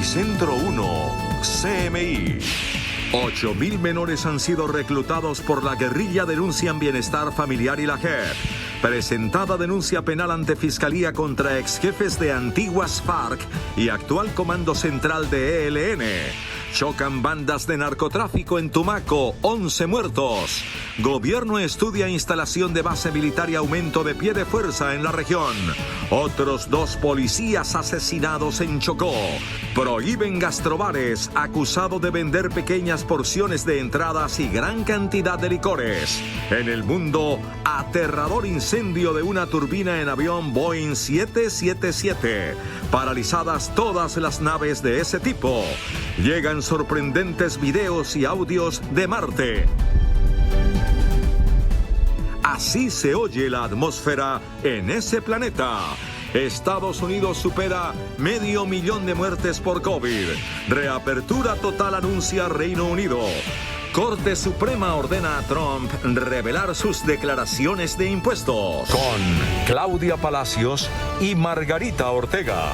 Epicentro 1, CMI. 8.000 menores han sido reclutados por la guerrilla Denuncian Bienestar Familiar y la JEP. Presentada denuncia penal ante Fiscalía contra exjefes de antiguas FARC y actual Comando Central de ELN. Chocan bandas de narcotráfico en Tumaco, 11 muertos. Gobierno estudia instalación de base militar y aumento de pie de fuerza en la región. Otros 2 policías asesinados en Chocó. Prohíben gastrobares, acusado de vender pequeñas porciones de entradas y gran cantidad de licores. En el mundo, aterrador incendio de una turbina en avión Boeing 777. Paralizadas todas las naves de ese tipo. Llegan sorprendentes videos y audios de Marte. Así se oye la atmósfera en ese planeta. Estados Unidos supera 500.000 de muertes por COVID. Reapertura total anuncia Reino Unido. Corte Suprema ordena a Trump revelar sus declaraciones de impuestos. Con Claudia Palacios y Margarita Ortega.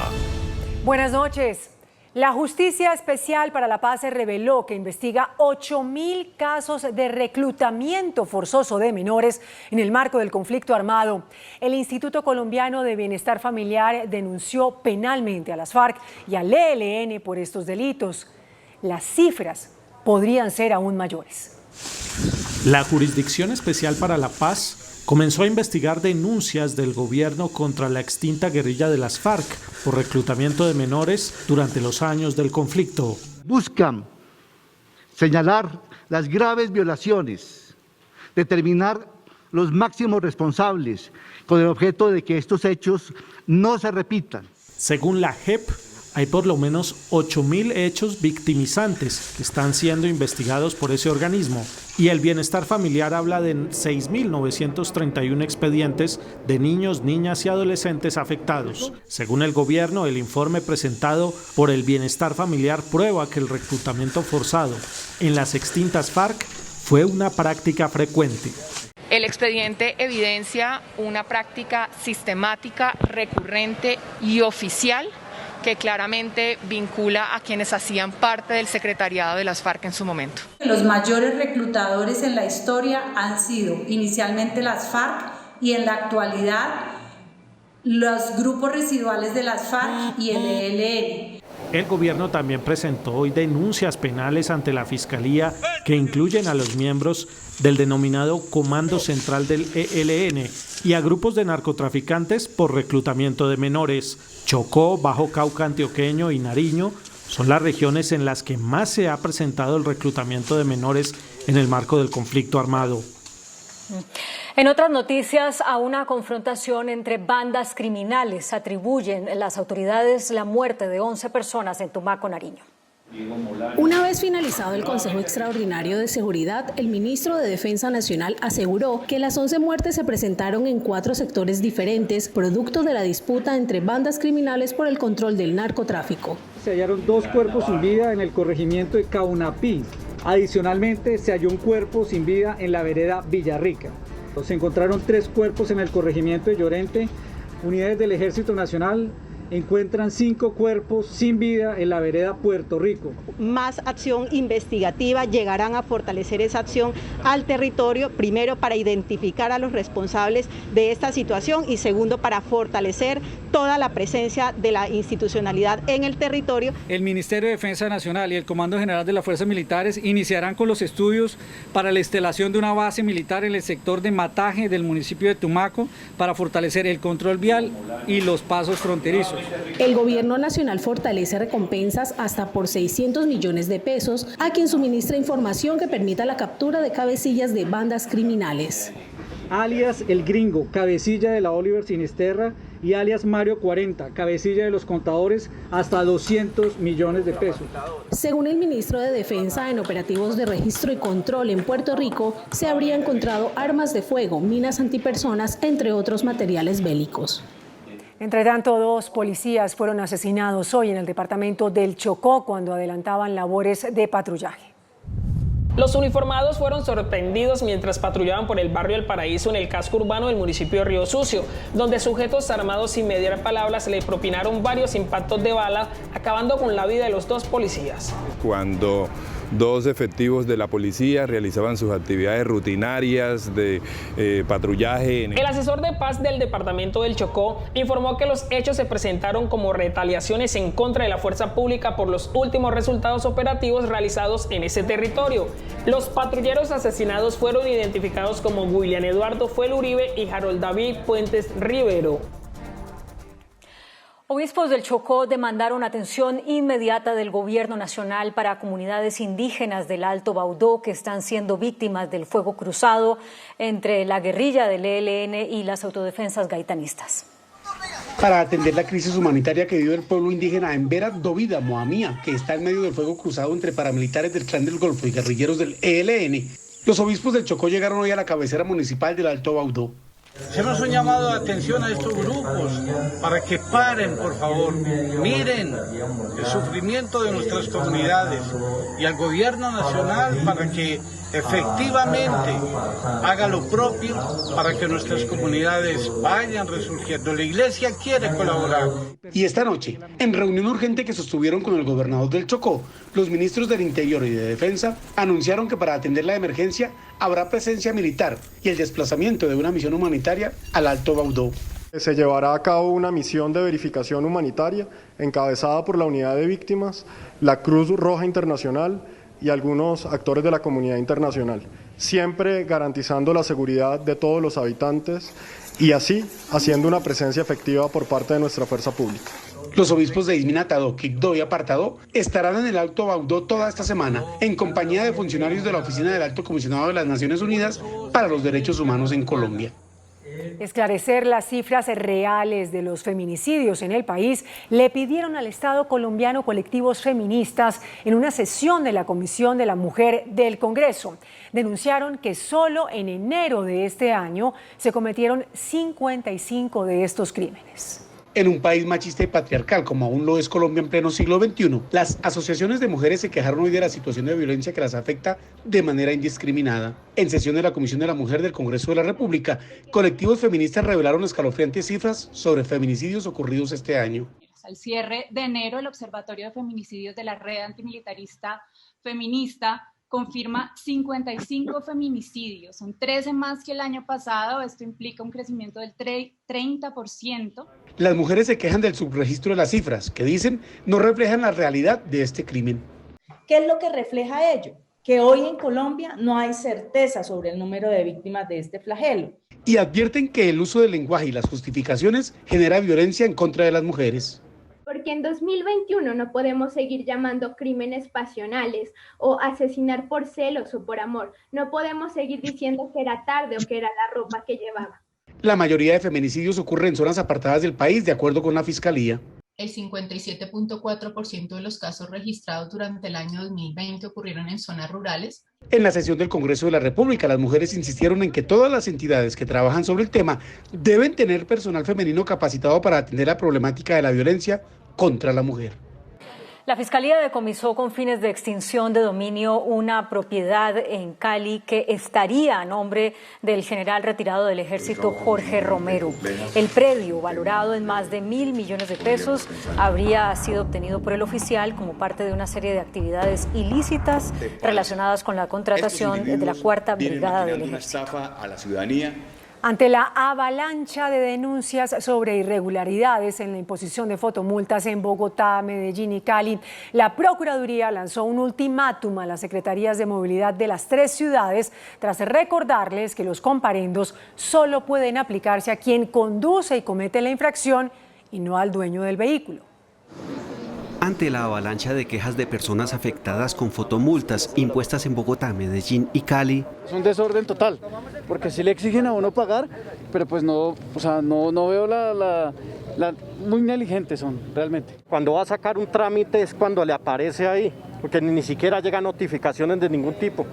Buenas noches. La Justicia Especial para la Paz reveló que investiga 8.000 casos de reclutamiento forzoso de menores en el marco del conflicto armado. El Instituto Colombiano de Bienestar Familiar denunció penalmente a las FARC y al ELN por estos delitos. Las cifras podrían ser aún mayores. La Jurisdicción Especial para la Paz comenzó a investigar denuncias del gobierno contra la extinta guerrilla de las FARC por reclutamiento de menores durante los años del conflicto. Buscan señalar las graves violaciones, determinar los máximos responsables con el objeto de que estos hechos no se repitan. Según la JEP, hay por lo menos 8.000 hechos victimizantes que están siendo investigados por ese organismo y el Bienestar Familiar habla de 6.931 expedientes de niños, niñas y adolescentes afectados. Según el gobierno, el informe presentado por el Bienestar Familiar prueba que el reclutamiento forzado en las extintas FARC fue una práctica frecuente. El expediente evidencia una práctica sistemática, recurrente y oficial que claramente vincula a quienes hacían parte del secretariado de las FARC en su momento. Los mayores reclutadores en la historia han sido inicialmente las FARC y en la actualidad los grupos residuales de las FARC y el ELN. El gobierno también presentó hoy denuncias penales ante la Fiscalía que incluyen a los miembros del denominado Comando Central del ELN y a grupos de narcotraficantes por reclutamiento de menores. Chocó, Bajo Cauca Antioqueño y Nariño son las regiones en las que más se ha presentado el reclutamiento de menores en el marco del conflicto armado. En otras noticias, a una confrontación entre bandas criminales atribuyen las autoridades la muerte de 11 personas en Tumaco, Nariño. Una vez finalizado el Consejo Extraordinario de Seguridad, el ministro de Defensa Nacional aseguró que las 11 muertes se presentaron en 4 sectores diferentes, producto de la disputa entre bandas criminales por el control del narcotráfico. Se hallaron 2 cuerpos sin vida en el corregimiento de Caunapí. Adicionalmente, se halló un cuerpo sin vida en la vereda Villarrica. Se encontraron 3 cuerpos en el corregimiento de Llorente. Unidades del Ejército Nacional encuentran 5 cuerpos sin vida en la vereda Puerto Rico. Más acción investigativa, llegarán a fortalecer esa acción al territorio, primero para identificar a los responsables de esta situación y segundo para fortalecer toda la presencia de la institucionalidad en el territorio. El Ministerio de Defensa Nacional y el Comando General de las Fuerzas Militares iniciarán con los estudios para la instalación de una base militar en el sector de Mataje del municipio de Tumaco para fortalecer el control vial y los pasos fronterizos. El gobierno nacional fortalece recompensas hasta por 600 millones de pesos a quien suministra información que permita la captura de cabecillas de bandas criminales. Alias El Gringo, cabecilla de la Oliver Sinisterra, y alias Mario 40, cabecilla de los contadores, hasta 200 millones de pesos. Según el ministro de Defensa, en operativos de registro y control en Puerto Rico, se habría encontrado armas de fuego, minas antipersonas, entre otros materiales bélicos. Entre tanto, 2 policías fueron asesinados hoy en el departamento del Chocó cuando adelantaban labores de patrullaje. Los uniformados fueron sorprendidos mientras patrullaban por el barrio El Paraíso en el casco urbano del municipio de Río Sucio, donde sujetos armados sin mediar palabras le propinaron varios impactos de bala, acabando con la vida de los dos policías. Cuando dos efectivos de la policía realizaban sus actividades rutinarias de patrullaje. El asesor de paz del departamento del Chocó informó que los hechos se presentaron como retaliaciones en contra de la fuerza pública por los últimos resultados operativos realizados en ese territorio. Los patrulleros asesinados fueron identificados como William Eduardo Fuel Uribe y Harold David Puentes Rivero. Obispos del Chocó demandaron atención inmediata del gobierno nacional para comunidades indígenas del Alto Baudó que están siendo víctimas del fuego cruzado entre la guerrilla del ELN y las autodefensas gaitanistas. Para atender la crisis humanitaria que vive el pueblo indígena en Vera Dovida, Moamía, que está en medio del fuego cruzado entre paramilitares del Clan del Golfo y guerrilleros del ELN, los obispos del Chocó llegaron hoy a la cabecera municipal del Alto Baudó. Hacemos un llamado de atención a estos grupos para que paren, por favor, miren el sufrimiento de nuestras comunidades y al gobierno nacional para que efectivamente haga lo propio para que nuestras comunidades vayan resurgiendo. La iglesia quiere colaborar. Y esta noche, en reunión urgente que sostuvieron con el gobernador del Chocó, los ministros del Interior y de Defensa anunciaron que para atender la emergencia habrá presencia militar y el desplazamiento de una misión humanitaria al Alto Baudó. Se llevará a cabo una misión de verificación humanitaria encabezada por la Unidad de Víctimas, la Cruz Roja Internacional y algunos actores de la comunidad internacional, siempre garantizando la seguridad de todos los habitantes y así haciendo una presencia efectiva por parte de nuestra fuerza pública. Los obispos de Izminatado, Quibdó y Apartado estarán en el Alto Baudó toda esta semana en compañía de funcionarios de la Oficina del Alto Comisionado de las Naciones Unidas para los Derechos Humanos en Colombia. Esclarecer las cifras reales de los feminicidios en el país le pidieron al Estado colombiano colectivos feministas en una sesión de la Comisión de la Mujer del Congreso. Denunciaron que solo en enero de este año se cometieron 55 de estos crímenes. En un país machista y patriarcal como aún lo es Colombia en pleno siglo XXI, las asociaciones de mujeres se quejaron hoy de la situación de violencia que las afecta de manera indiscriminada. En sesión de la Comisión de la Mujer del Congreso de la República, colectivos feministas revelaron escalofriantes cifras sobre feminicidios ocurridos este año. Al cierre de enero, el Observatorio de Feminicidios de la Red Antimilitarista Feminista confirma 55 feminicidios, son 13 más que el año pasado. Esto implica un crecimiento del 30%. Las mujeres se quejan del subregistro de las cifras, que dicen no reflejan la realidad de este crimen. ¿Qué es lo que refleja ello? Que hoy en Colombia no hay certeza sobre el número de víctimas de este flagelo. Y advierten que el uso del lenguaje y las justificaciones genera violencia en contra de las mujeres. Porque en 2021 no podemos seguir llamando crímenes pasionales o asesinar por celos o por amor. No podemos seguir diciendo que era tarde o que era la ropa que llevaba. La mayoría de feminicidios ocurren en zonas apartadas del país, de acuerdo con la Fiscalía. El 57.4% de los casos registrados durante el año 2020 ocurrieron en zonas rurales. En la sesión del Congreso de la República, las mujeres insistieron en que todas las entidades que trabajan sobre el tema deben tener personal femenino capacitado para atender la problemática de la violencia contra la mujer. La Fiscalía decomisó con fines de extinción de dominio una propiedad en Cali que estaría a nombre del general retirado del Ejército Jorge Romero. El predio, valorado en más de 1.000 millones de pesos, habría sido obtenido por el oficial como parte de una serie de actividades ilícitas relacionadas con la contratación de la Cuarta Brigada del Ejército. A la ciudadanía. Ante la avalancha de denuncias sobre irregularidades en la imposición de fotomultas en Bogotá, Medellín y Cali, la Procuraduría lanzó un ultimátum a las secretarías de movilidad de las 3 ciudades tras recordarles que los comparendos solo pueden aplicarse a quien conduce y comete la infracción y no al dueño del vehículo. Ante la avalancha de quejas de personas afectadas con fotomultas impuestas en Bogotá, Medellín y Cali. Es un desorden total, porque sí le exigen a uno pagar, pero pues no, no veo muy negligentes son realmente. Cuando va a sacar un trámite es cuando le aparece ahí, porque ni siquiera llegan notificaciones de ningún tipo.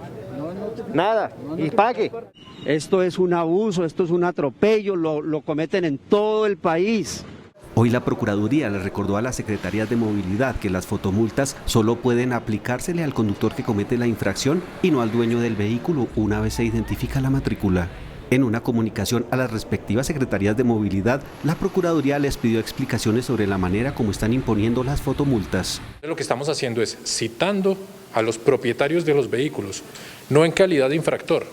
Nada, y pague. Esto es un abuso, esto es un atropello, lo cometen en todo el país. Hoy la Procuraduría le recordó a las secretarías de movilidad que las fotomultas solo pueden aplicársele al conductor que comete la infracción y no al dueño del vehículo una vez se identifica la matrícula. En una comunicación a las respectivas secretarías de movilidad, la Procuraduría les pidió explicaciones sobre la manera como están imponiendo las fotomultas. Lo que estamos haciendo es citando a los propietarios de los vehículos, no en calidad de infractor,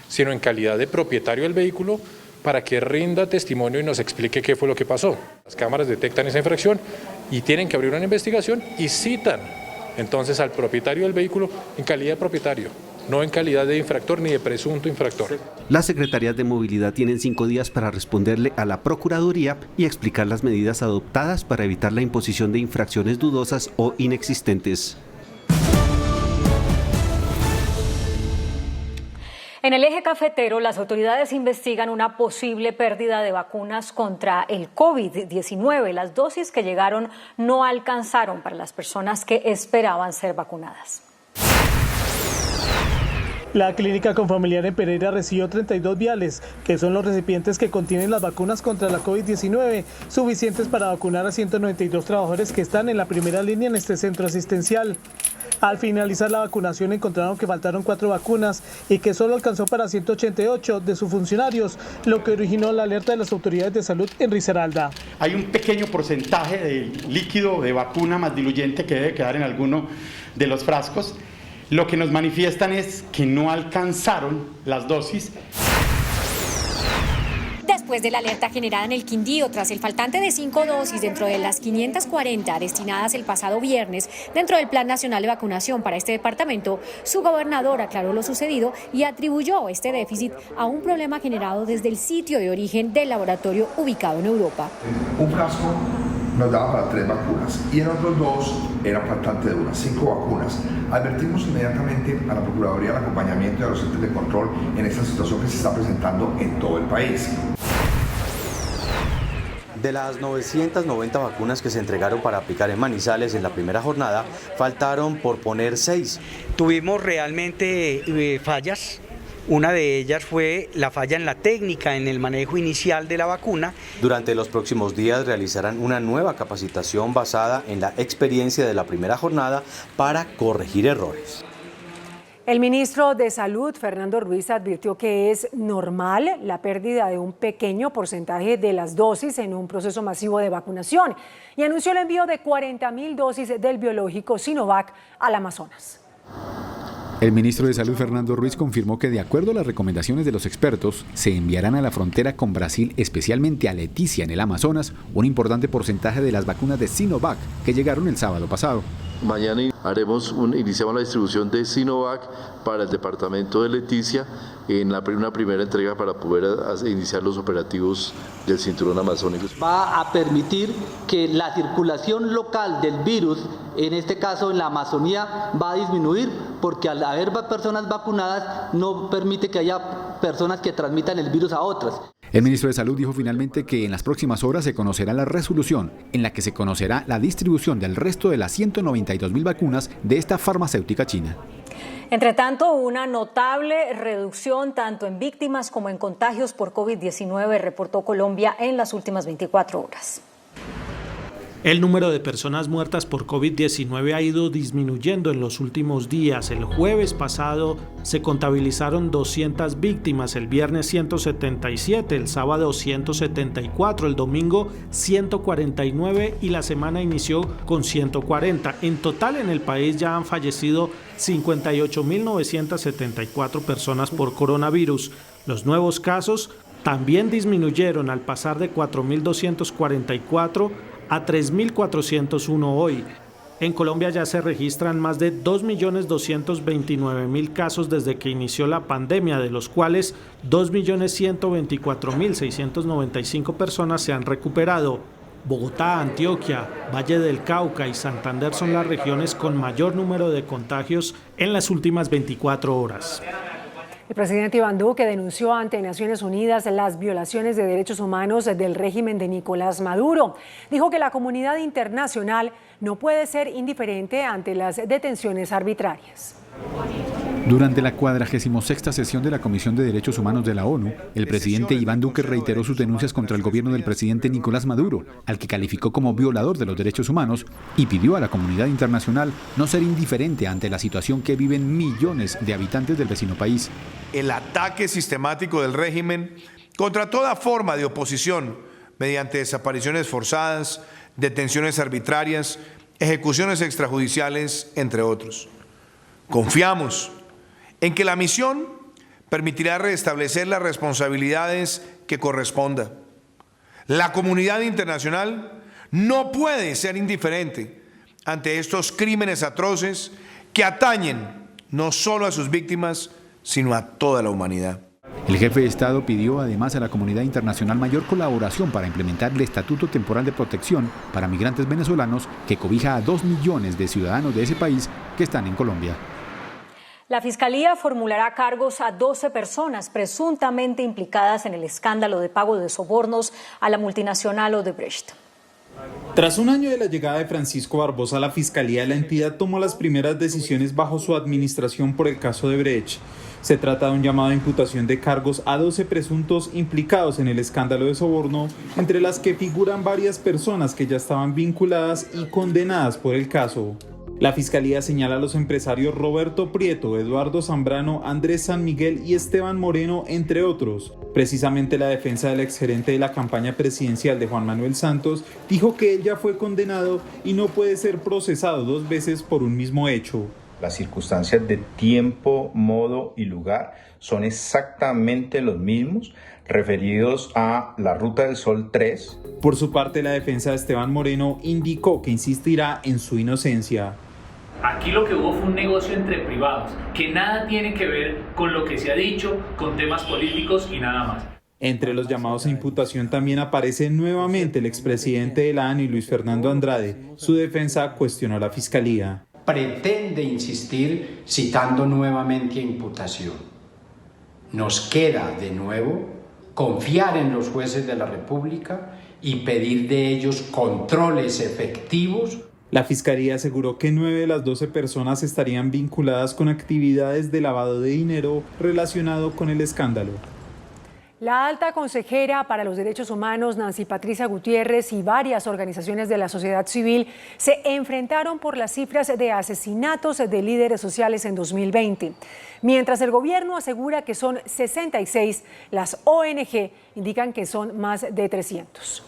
sino en calidad de propietario del vehículo, para que rinda testimonio y nos explique qué fue lo que pasó. Las cámaras detectan esa infracción y tienen que abrir una investigación y citan entonces al propietario del vehículo en calidad de propietario, no en calidad de infractor ni de presunto infractor. Las secretarías de movilidad tienen 5 días para responderle a la Procuraduría y explicar las medidas adoptadas para evitar la imposición de infracciones dudosas o inexistentes. En el eje cafetero, las autoridades investigan una posible pérdida de vacunas contra el COVID-19. Las dosis que llegaron no alcanzaron para las personas que esperaban ser vacunadas. La clínica Confamiliar en Pereira recibió 32 viales, que son los recipientes que contienen las vacunas contra la COVID-19, suficientes para vacunar a 192 trabajadores que están en la primera línea en este centro asistencial. Al finalizar la vacunación encontraron que faltaron 4 vacunas y que solo alcanzó para 188 de sus funcionarios, lo que originó la alerta de las autoridades de salud en Risaralda. Hay un pequeño porcentaje de líquido de vacuna más diluyente que debe quedar en alguno de los frascos. Lo que nos manifiestan es que no alcanzaron las dosis. Después de la alerta generada en el Quindío tras el faltante de 5 dosis dentro de las 540 destinadas el pasado viernes dentro del Plan Nacional de Vacunación para este departamento, su gobernador aclaró lo sucedido y atribuyó este déficit a un problema generado desde el sitio de origen del laboratorio ubicado en Europa. Un frasco nos daba para 3 vacunas y en otros 2 era faltante de unas 5 vacunas. Advertimos inmediatamente a la Procuraduría el acompañamiento y a los entes de control en esta situación que se está presentando en todo el país. De las 990 vacunas que se entregaron para aplicar en Manizales en la primera jornada, faltaron por poner 6. Tuvimos realmente fallas. Una de ellas fue la falla en la técnica, en el manejo inicial de la vacuna. Durante los próximos días realizarán una nueva capacitación basada en la experiencia de la primera jornada para corregir errores. El ministro de Salud, Fernando Ruiz, advirtió que es normal la pérdida de un pequeño porcentaje de las dosis en un proceso masivo de vacunación y anunció el envío de 40.000 dosis del biológico Sinovac al Amazonas. El ministro de Salud, Fernando Ruiz, confirmó que de acuerdo a las recomendaciones de los expertos, se enviarán a la frontera con Brasil, especialmente a Leticia, en el Amazonas, un importante porcentaje de las vacunas de Sinovac que llegaron el sábado pasado. Mañana iniciamos la distribución de Sinovac para el departamento de Leticia en una primera entrega para poder iniciar los operativos del cinturón amazónico. Va a permitir que la circulación local del virus, en este caso en la Amazonía, va a disminuir porque al haber personas vacunadas no permite que haya personas que transmitan el virus a otras. El ministro de Salud dijo finalmente que en las próximas horas se conocerá la resolución en la que se conocerá la distribución del resto de las 192.000 vacunas de esta farmacéutica china. Entre tanto, una notable reducción tanto en víctimas como en contagios por COVID-19 reportó Colombia en las últimas 24 horas. El número de personas muertas por COVID-19 ha ido disminuyendo en los últimos días. El jueves pasado se contabilizaron 200 víctimas, el viernes 177, el sábado 174, el domingo 149 y la semana inició con 140. En total en el país ya han fallecido 58.974 personas por coronavirus. Los nuevos casos también disminuyeron al pasar de 4.244 a 3.401 hoy. En Colombia ya se registran más de 2.229.000 casos desde que inició la pandemia, de los cuales 2.124.695 personas se han recuperado. Bogotá, Antioquia, Valle del Cauca y Santander son las regiones con mayor número de contagios en las últimas 24 horas. El presidente Iván Duque denunció ante Naciones Unidas las violaciones de derechos humanos del régimen de Nicolás Maduro. Dijo que la comunidad internacional no puede ser indiferente ante las detenciones arbitrarias. Durante la 46ª sesión de la Comisión de Derechos Humanos de la ONU, el presidente Iván Duque reiteró sus denuncias contra el gobierno del presidente Nicolás Maduro, al que calificó como violador de los derechos humanos, y pidió a la comunidad internacional no ser indiferente ante la situación que viven millones de habitantes del vecino país. El ataque sistemático del régimen contra toda forma de oposición, mediante desapariciones forzadas, detenciones arbitrarias, ejecuciones extrajudiciales, entre otros. Confiamos en que la misión permitirá restablecer las responsabilidades que corresponda. La comunidad internacional no puede ser indiferente ante estos crímenes atroces que atañen no solo a sus víctimas, sino a toda la humanidad. El jefe de Estado pidió además a la comunidad internacional mayor colaboración para implementar el Estatuto Temporal de Protección para migrantes venezolanos que cobija a 2 millones de ciudadanos de ese país que están en Colombia. La Fiscalía formulará cargos a 12 personas presuntamente implicadas en el escándalo de pago de sobornos a la multinacional Odebrecht. Tras un año de la llegada de Francisco Barbosa a la Fiscalía, la entidad tomó las primeras decisiones bajo su administración por el caso de Odebrecht. Se trata de un llamado a imputación de cargos a 12 presuntos implicados en el escándalo de soborno, entre las que figuran varias personas que ya estaban vinculadas y condenadas por el caso. La Fiscalía señala a los empresarios Roberto Prieto, Eduardo Zambrano, Andrés San Miguel y Esteban Moreno, entre otros. Precisamente la defensa del exgerente de la campaña presidencial de Juan Manuel Santos dijo que él ya fue condenado y no puede ser procesado 2 veces por un mismo hecho. Las circunstancias de tiempo, modo y lugar son exactamente los mismos referidos a la Ruta del Sol 3. Por su parte, la defensa de Esteban Moreno indicó que insistirá en su inocencia. Aquí lo que hubo fue un negocio entre privados, que nada tiene que ver con lo que se ha dicho, con temas políticos y nada más. Entre los llamados a imputación también aparece nuevamente el expresidente de la ANI, Luis Fernando Andrade. Su defensa cuestionó a la Fiscalía. Pretende insistir citando nuevamente a imputación. Nos queda de nuevo confiar en los jueces de la República y pedir de ellos controles efectivos. La Fiscalía aseguró que 9 de las 12 personas estarían vinculadas con actividades de lavado de dinero relacionado con el escándalo. La alta consejera para los derechos humanos, Nancy Patricia Gutiérrez, y varias organizaciones de la sociedad civil se enfrentaron por las cifras de asesinatos de líderes sociales en 2020. Mientras el gobierno asegura que son 66, las ONG indican que son más de 300.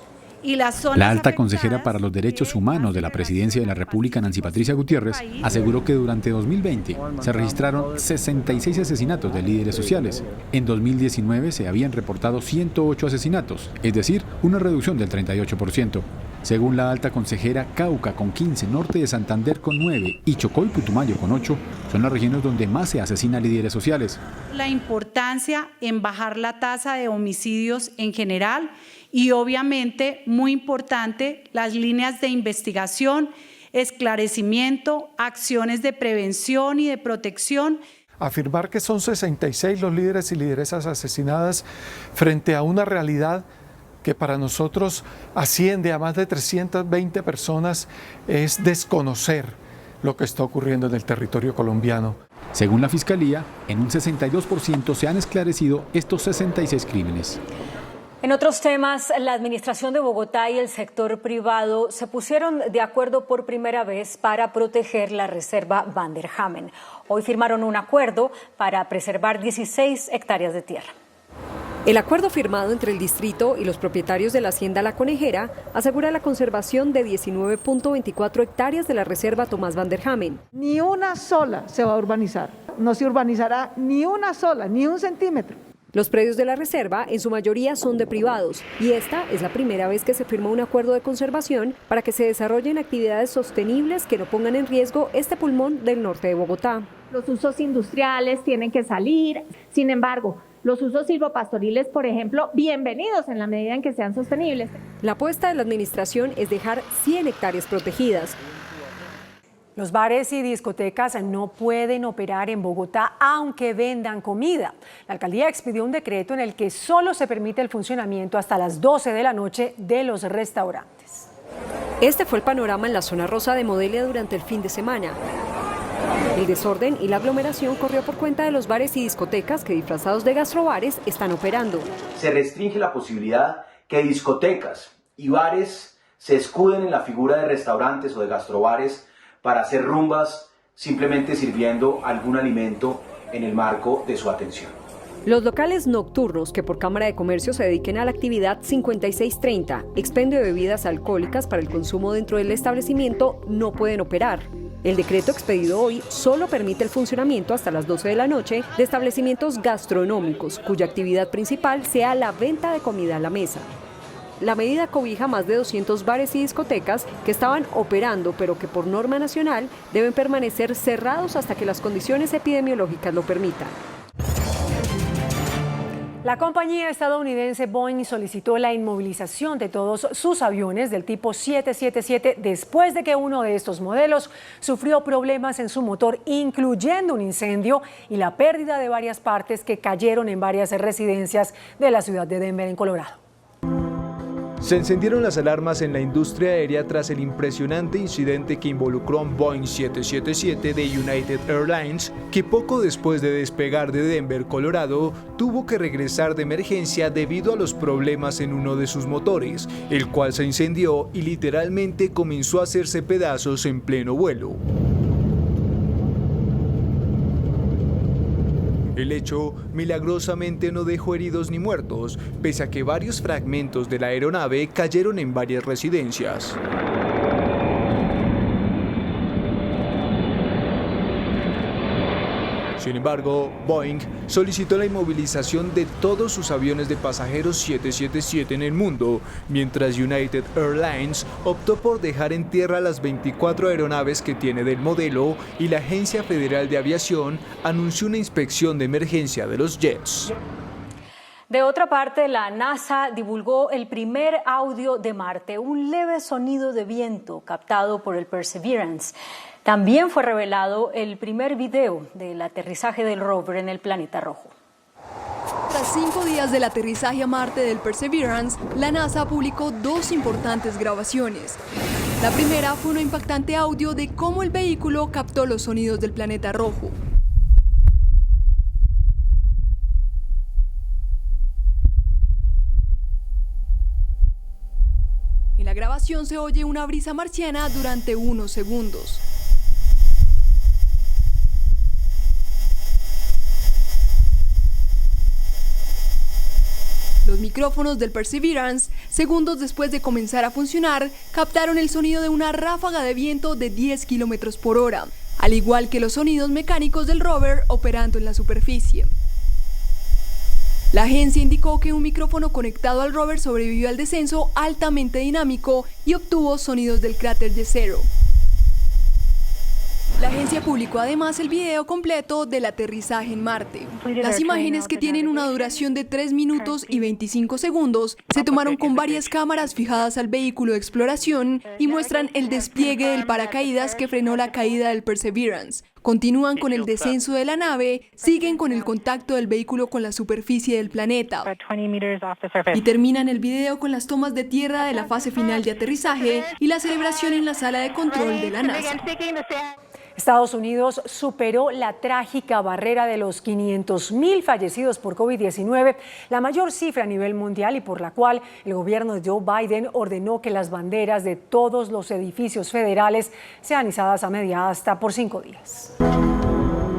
La alta consejera para los derechos humanos de la Presidencia de la República, Nancy Patricia Gutiérrez, aseguró que durante 2020 se registraron 66 asesinatos de líderes sociales. En 2019 se habían reportado 108 asesinatos, es decir, una reducción del 38%. Según la alta consejera, Cauca con 15, Norte de Santander con 9 y Chocó y Putumayo con 8 son las regiones donde más se asesina a líderes sociales. La importancia en bajar la tasa de homicidios en general y obviamente, muy importante, las líneas de investigación, esclarecimiento, acciones de prevención y de protección. Afirmar que son 66 los líderes y lideresas asesinadas frente a una realidad que para nosotros asciende a más de 320 personas es desconocer lo que está ocurriendo en el territorio colombiano. Según la Fiscalía, en un 62% se han esclarecido estos 66 crímenes. En otros temas, la Administración de Bogotá y el sector privado se pusieron de acuerdo por primera vez para proteger la reserva Van der Hamen. Hoy firmaron un acuerdo para preservar 16 hectáreas de tierra. El acuerdo firmado entre el distrito y los propietarios de la hacienda La Conejera asegura la conservación de 19.24 hectáreas de la reserva Tomás Van der Hamen. Ni una sola se va a urbanizar, no se urbanizará ni una sola, ni un centímetro. Los predios de la reserva en su mayoría son de privados y esta es la primera vez que se firmó un acuerdo de conservación para que se desarrollen actividades sostenibles que no pongan en riesgo este pulmón del norte de Bogotá. Los usos industriales tienen que salir, sin embargo, los usos silvopastoriles, por ejemplo, bienvenidos en la medida en que sean sostenibles. La apuesta de la administración es dejar 100 hectáreas protegidas. Los bares y discotecas no pueden operar en Bogotá aunque vendan comida. La alcaldía expidió un decreto en el que solo se permite el funcionamiento hasta las 12 de la noche de los restaurantes. Este fue el panorama en la zona rosa de Modelia durante el fin de semana. El desorden y la aglomeración corrió por cuenta de los bares y discotecas que, disfrazados de gastrobares, están operando. Se restringe la posibilidad que discotecas y bares se escuden en la figura de restaurantes o de gastrobares para hacer rumbas simplemente sirviendo algún alimento en el marco de su atención. Los locales nocturnos que por Cámara de Comercio se dediquen a la actividad 5630, expendio de bebidas alcohólicas para el consumo dentro del establecimiento, no pueden operar. El decreto expedido hoy solo permite el funcionamiento hasta las 12 de la noche de establecimientos gastronómicos, cuya actividad principal sea la venta de comida a la mesa. La medida cobija más de 200 bares y discotecas que estaban operando, pero que por norma nacional deben permanecer cerrados hasta que las condiciones epidemiológicas lo permitan. La compañía estadounidense Boeing solicitó la inmovilización de todos sus aviones del tipo 777 después de que uno de estos modelos sufrió problemas en su motor, incluyendo un incendio y la pérdida de varias partes que cayeron en varias residencias de la ciudad de Denver, en Colorado. Se encendieron las alarmas en la industria aérea tras el impresionante incidente que involucró a un Boeing 777 de United Airlines, que poco después de despegar de Denver, Colorado, tuvo que regresar de emergencia debido a los problemas en uno de sus motores, el cual se incendió y literalmente comenzó a hacerse pedazos en pleno vuelo. El hecho milagrosamente no dejó heridos ni muertos, pese a que varios fragmentos de la aeronave cayeron en varias residencias. Sin embargo, Boeing solicitó la inmovilización de todos sus aviones de pasajeros 777 en el mundo, mientras United Airlines optó por dejar en tierra las 24 aeronaves que tiene del modelo, y la Agencia Federal de Aviación anunció una inspección de emergencia de los jets. De otra parte, la NASA divulgó el primer audio de Marte, un leve sonido de viento captado por el Perseverance. También fue revelado el primer video del aterrizaje del rover en el planeta rojo. Tras 5 días del aterrizaje a Marte del Perseverance, la NASA publicó 2 importantes grabaciones. La primera fue un impactante audio de cómo el vehículo captó los sonidos del planeta rojo. En la grabación se oye una brisa marciana durante unos segundos. Los micrófonos del Perseverance, segundos después de comenzar a funcionar, captaron el sonido de una ráfaga de viento de 10 km por hora, al igual que los sonidos mecánicos del rover operando en la superficie. La agencia indicó que un micrófono conectado al rover sobrevivió al descenso altamente dinámico y obtuvo sonidos del cráter Jezero. La agencia publicó además el video completo del aterrizaje en Marte. Las imágenes, que tienen una duración de 3 minutos y 25 segundos, se tomaron con varias cámaras fijadas al vehículo de exploración y muestran el despliegue del paracaídas que frenó la caída del Perseverance. Continúan con el descenso de la nave, siguen con el contacto del vehículo con la superficie del planeta. Y terminan el video con las tomas de tierra de la fase final de aterrizaje y la celebración en la sala de control de la NASA. Estados Unidos superó la trágica barrera de los 500.000 fallecidos por COVID-19, la mayor cifra a nivel mundial, y por la cual el gobierno de Joe Biden ordenó que las banderas de todos los edificios federales sean izadas a media asta por 5 días.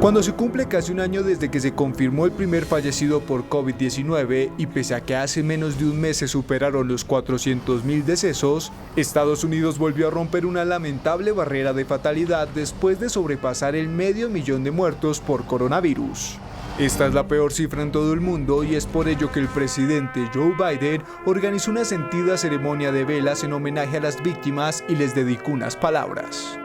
Cuando se cumple casi un año desde que se confirmó el primer fallecido por COVID-19 y pese a que hace menos de un mes se superaron los 400.000 decesos, Estados Unidos volvió a romper una lamentable barrera de fatalidad después de sobrepasar el 500.000 de muertos por coronavirus. Esta es la peor cifra en todo el mundo y es por ello que el presidente Joe Biden organizó una sentida ceremonia de velas en homenaje a las víctimas y les dedicó unas palabras.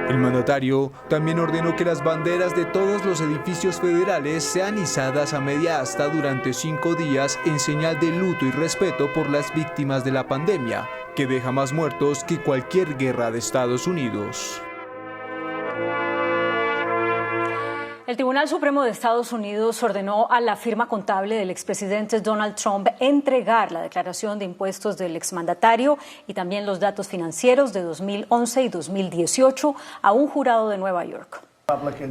El mandatario también ordenó que las banderas de todos los edificios federales sean izadas a media asta durante 5 días en señal de luto y respeto por las víctimas de la pandemia, que deja más muertos que cualquier guerra de Estados Unidos. El Tribunal Supremo de Estados Unidos ordenó a la firma contable del expresidente Donald Trump entregar la declaración de impuestos del exmandatario y también los datos financieros de 2011 y 2018 a un jurado de Nueva York.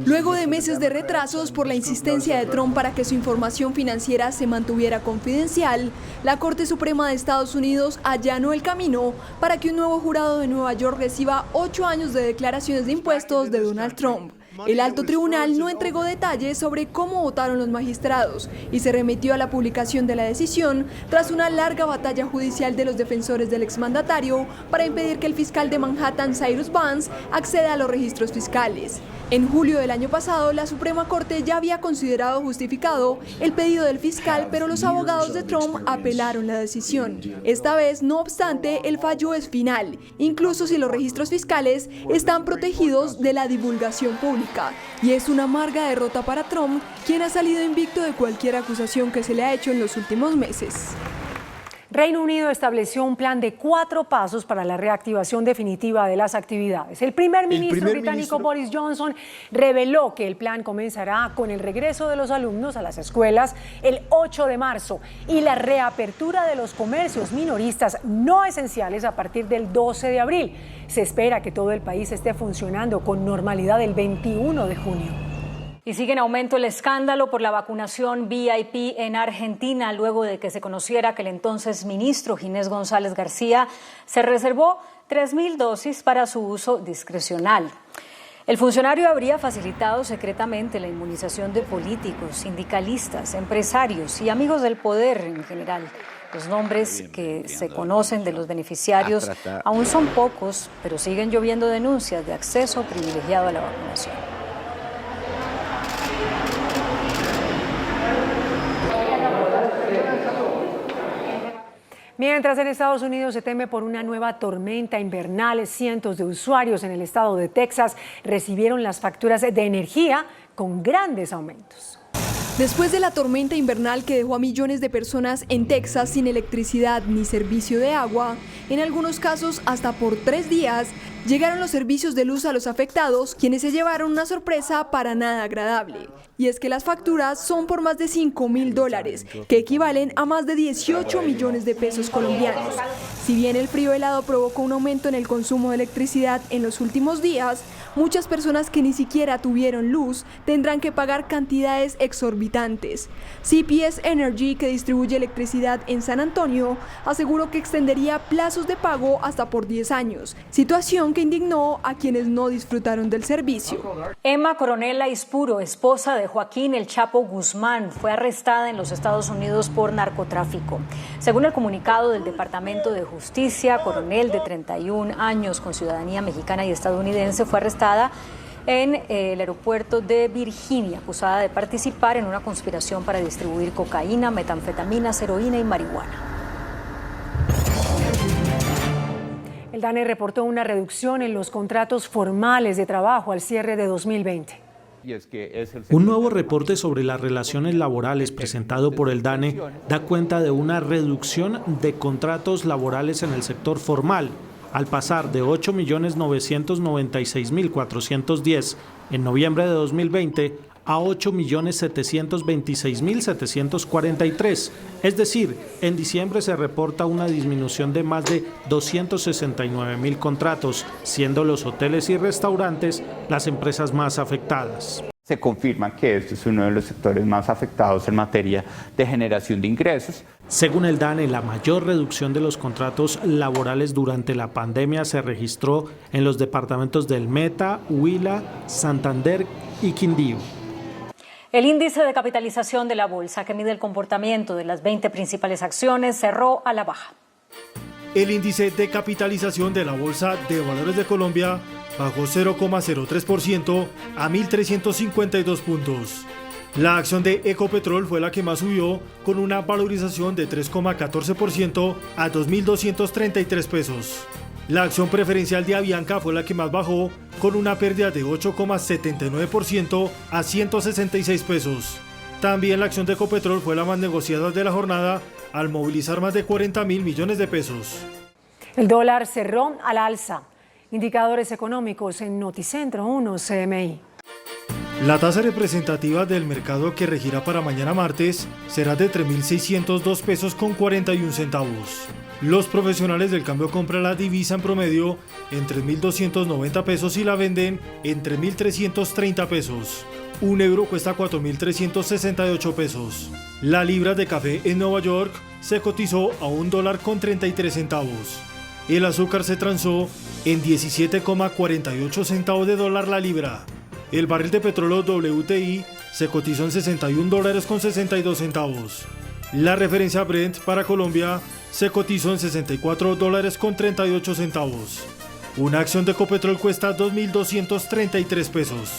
Luego de meses de retrasos por la insistencia de Trump para que su información financiera se mantuviera confidencial, la Corte Suprema de Estados Unidos allanó el camino para que un nuevo jurado de Nueva York reciba 8 años de declaraciones de impuestos de Donald Trump. El alto tribunal no entregó detalles sobre cómo votaron los magistrados y se remitió a la publicación de la decisión tras una larga batalla judicial de los defensores del exmandatario para impedir que el fiscal de Manhattan, Cyrus Vance, acceda a los registros fiscales. En julio del año pasado, la Suprema Corte ya había considerado justificado el pedido del fiscal, pero los abogados de Trump apelaron la decisión. Esta vez, no obstante, el fallo es final, incluso si los registros fiscales están protegidos de la divulgación pública. Y es una amarga derrota para Trump, quien ha salido invicto de cualquier acusación que se le ha hecho en los últimos meses. Reino Unido estableció un plan de 4 pasos para la reactivación definitiva de las actividades. El primer ministro británico Boris Johnson reveló que el plan comenzará con el regreso de los alumnos a las escuelas el 8 de marzo y la reapertura de los comercios minoristas no esenciales a partir del 12 de abril. Se espera que todo el país esté funcionando con normalidad el 21 de junio. Y sigue en aumento el escándalo por la vacunación VIP en Argentina, luego de que se conociera que el entonces ministro Ginés González García se reservó 3.000 dosis para su uso discrecional. El funcionario habría facilitado secretamente la inmunización de políticos, sindicalistas, empresarios y amigos del poder en general. Los nombres que se conocen de los beneficiarios aún son pocos, pero siguen lloviendo denuncias de acceso privilegiado a la vacunación. Mientras en Estados Unidos se teme por una nueva tormenta invernal, cientos de usuarios en el estado de Texas recibieron las facturas de energía con grandes aumentos. Después de la tormenta invernal que dejó a millones de personas en Texas sin electricidad ni servicio de agua, en algunos casos hasta por 3 días, llegaron los servicios de luz a los afectados, quienes se llevaron una sorpresa para nada agradable. Y es que las facturas son por más de $5.000, que equivalen a más de 18 millones de pesos colombianos. Si bien el frío helado provocó un aumento en el consumo de electricidad en los últimos días, muchas personas que ni siquiera tuvieron luz tendrán que pagar cantidades exorbitantes. CPS Energy, que distribuye electricidad en San Antonio, aseguró que extendería plazos de pago hasta por 10 años, situación que indignó a quienes no disfrutaron del servicio. Emma Coronel Aispuro, esposa de Joaquín El Chapo Guzmán, fue arrestada en los Estados Unidos por narcotráfico. Según el comunicado del Departamento de Justicia, Coronel, de 31 años con ciudadanía mexicana y estadounidense, fue arrestada en el aeropuerto de Virginia, acusada de participar en una conspiración para distribuir cocaína, metanfetaminas, heroína y marihuana. El DANE reportó una reducción en los contratos formales de trabajo al cierre de 2020. Un nuevo reporte sobre las relaciones laborales presentado por el DANE da cuenta de una reducción de contratos laborales en el sector formal, al pasar de 8.996.410 en noviembre de 2020 a 8.726.743. Es decir, en diciembre se reporta una disminución de más de 269.000 contratos, siendo los hoteles y restaurantes las empresas más afectadas. Se confirma que este es uno de los sectores más afectados en materia de generación de ingresos. Según el DANE, la mayor reducción de los contratos laborales durante la pandemia se registró en los departamentos del Meta, Huila, Santander y Quindío. El índice de capitalización de la bolsa, que mide el comportamiento de las 20 principales acciones, cerró a la baja. El índice de capitalización de la Bolsa de Valores de Colombia bajó 0,03% a 1.352 puntos. La acción de Ecopetrol fue la que más subió, con una valorización de 3,14% a 2.233 pesos. La acción preferencial de Avianca fue la que más bajó, con una pérdida de 8,79% a 166 pesos. También la acción de Ecopetrol fue la más negociada de la jornada, al movilizar más de 40.000 millones de pesos. El dólar cerró al alza. Indicadores económicos en Noticentro 1 CMI. La tasa representativa del mercado que regirá para mañana martes será de 3.602 pesos con 41 centavos. Los profesionales del cambio compran la divisa en promedio en 3.290 pesos y la venden en 3.330 pesos. Un euro cuesta 4.368 pesos. La libra de café en Nueva York se cotizó a $1.33. El azúcar se transó en 17,48 centavos de dólar la libra. El barril de petróleo WTI se cotizó en $61.62 centavos. La referencia Brent para Colombia se cotizó en $64.38 centavos. Una acción de Ecopetrol cuesta 2.233 pesos.